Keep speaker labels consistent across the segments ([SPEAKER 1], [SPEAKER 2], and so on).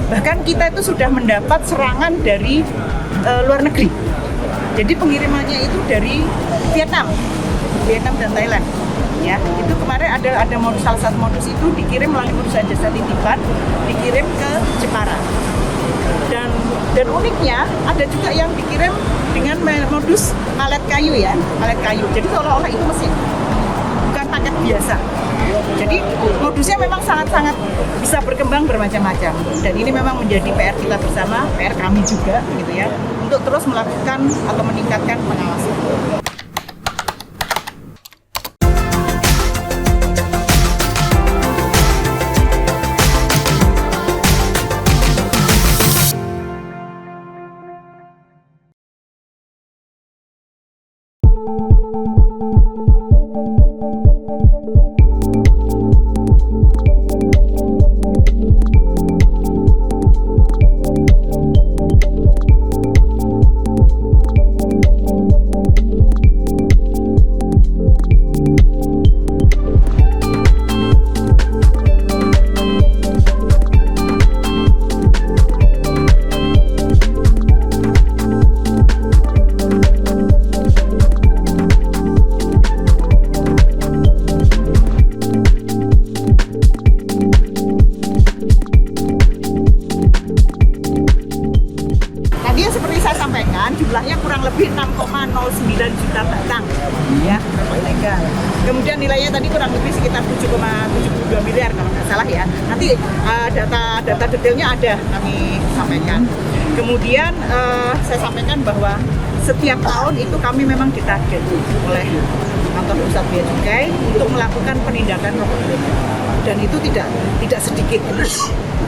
[SPEAKER 1] Bahkan kita itu sudah mendapat serangan dari luar negeri. Jadi pengirimannya itu dari Vietnam dan Thailand. Ya, itu kemarin ada modus, salah satu modus itu dikirim melalui perusahaan jasa titipan, dikirim ke Jepara. Dan uniknya ada juga yang dikirim dengan modus palet kayu ya, palet kayu. Jadi seolah-olah itu mesin, bukan paket biasa. Jadi modusnya memang sangat-sangat bisa berkembang bermacam-macam. Dan ini memang menjadi PR kita bersama, PR kami juga gitu ya, untuk terus melakukan atau meningkatkan pengawasan. Jumlahnya kurang lebih 6,09 juta batang ya, rokok ilegal. Kemudian nilainya tadi kurang lebih sekitar 7,72 miliar kalau nggak salah ya. Nanti data detailnya ada kami sampaikan. Kemudian saya sampaikan bahwa setiap tahun itu kami memang ditarget oleh kantor pusat bea cukai untuk melakukan penindakan rokok ilegal. Dan itu tidak sedikit.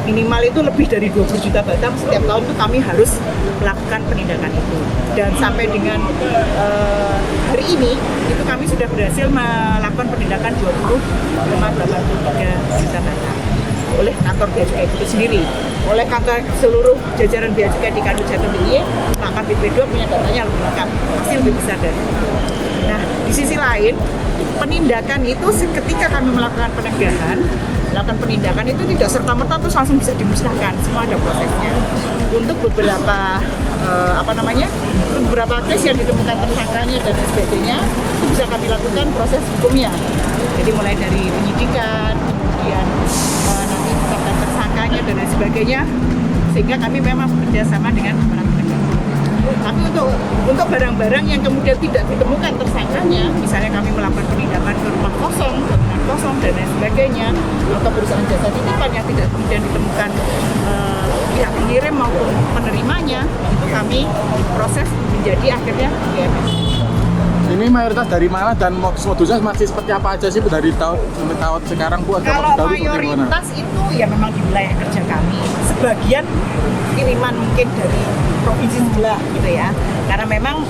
[SPEAKER 1] Minimal itu lebih dari 20 juta batang setiap tahun itu kami harus melakukan penindakan itu. Dan sampai dengan hari ini itu kami sudah berhasil melakukan penindakan 20,83 juta batang oleh kantor bea cukai itu sendiri. Oleh kantor seluruh jajaran bea cukai di Kanwil Jateng DIY, maka BP2 punya datanya lebih lengkap, pasti lebih besar dari itu. Nah, di sisi lain, penindakan itu ketika kami melakukan penindakan itu tidak serta-merta terus langsung bisa dimusnahkan, semua ada prosesnya. Untuk beberapa beberapa case yang ditemukan tersangkanya dan sebagainya, itu bisa kami lakukan proses hukumnya. Jadi mulai dari penyidikan, kemudian nanti tetapkan tersangkanya dan lain sebagainya, sehingga kami memang bekerja sama dengan aparat penegak hukum. Tapi untuk barang-barang yang kemudian tidak ditemukan tersangkanya, misalnya kami melakukan penindakan ke rumah kosong, bangunan kosong dan lain sebagainya, atau perusahaan jasa titipan yang tidak kemudian ditemukan pihak pengirim maupun penerimanya, itu kami proses menjadi akhirnya GMS.
[SPEAKER 2] Ini mayoritas dari mana dan modusnya masih seperti apa aja sih dari tahun sampai tahun sekarang Bu?
[SPEAKER 1] Kalau mayoritas itu ya memang di wilayah kerja kami. Sebagian kiriman mungkin dari provinsi sebelah gitu ya. Karena memang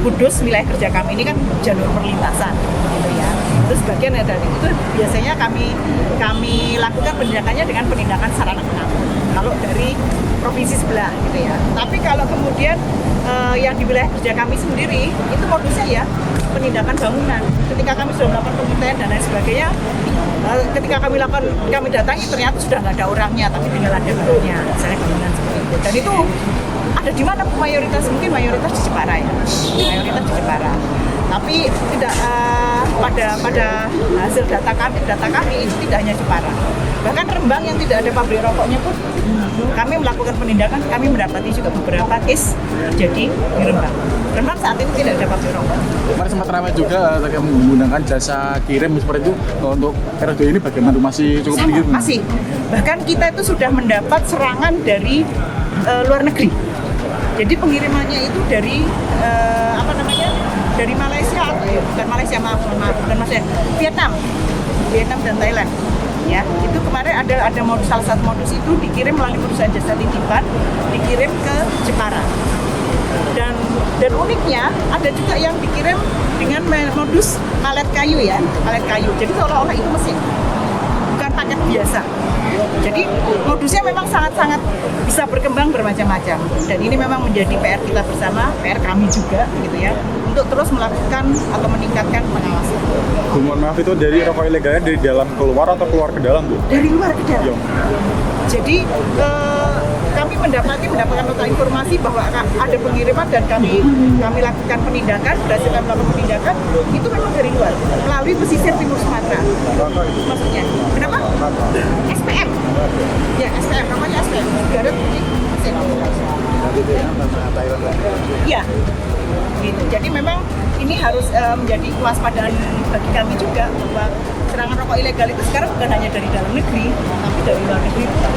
[SPEAKER 1] Kudus wilayah kerja kami ini kan jalur perlintasan gitu ya. Terus sebagian dari itu biasanya kami lakukan penindakannya dengan penindakan sarana pengangkut. Kalau dari provinsi sebelah gitu ya. Tapi kalau kemudian yang di wilayah kerja kami sendiri itu modusnya ya penindakan bangunan. Ketika kami sudah melakukan pemutihan dan lain sebagainya, ketika kami datangi ternyata sudah nggak ada orangnya, tapi tinggal ada bangunnya, misalnya bangunan seperti itu. Dan itu ada di mana mayoritas di Jepara ya, mayoritas di Jepara. Tapi tidak pada hasil data kami itu tidak hanya Jepara. Bahkan Rembang yang tidak ada pabrik rokoknya pun kami melakukan penindakan, kami mendapati juga beberapa case terjadi di Rembang. Rembang saat ini tidak ada pabrik rokok.
[SPEAKER 2] Kemarin sempat ramai juga menggunakan jasa kirim seperti itu. Untuk RD ini bagaimana? Masih cukup tinggi?
[SPEAKER 1] Masih. Bahkan kita itu sudah mendapat serangan dari luar negeri. Jadi pengirimannya itu dari dari Malaysia, bukan Malaysia, bukan Malaysia, Vietnam dan Thailand. Ya, itu kemarin ada salah satu modus itu dikirim melalui perusahaan jasa titipan, dikirim ke Jepara. Dan uniknya ada juga yang dikirim dengan modus palet kayu ya, palet kayu. Jadi seolah-olah itu mesin, bukan paket biasa. Jadi modusnya memang sangat-sangat bisa berkembang bermacam-macam. Dan ini memang menjadi PR kita bersama, PR kami juga gitu ya, untuk terus melakukan atau meningkatkan pengawasan.
[SPEAKER 3] Mohon maaf, itu dari rokok ilegalnya dari dalam keluar atau keluar ke dalam Bu?
[SPEAKER 1] Dari luar ke dalam. Jadi mendapatkan nota informasi bahwa ada pengiriman dan kami lakukan penindakan, berhasil kami melakukan penindakan, itu memang dari luar, melalui pesisir timur Sumatera. Maksudnya, kenapa? SPM. Ya, SPM, namanya SPM, Garut Putih Mesin. Iya, gitu. Jadi memang ini harus menjadi kewaspadaan bagi kami juga bahwa serangan rokok ilegal itu sekarang bukan hanya dari dalam negeri, tapi dari luar negeri juga.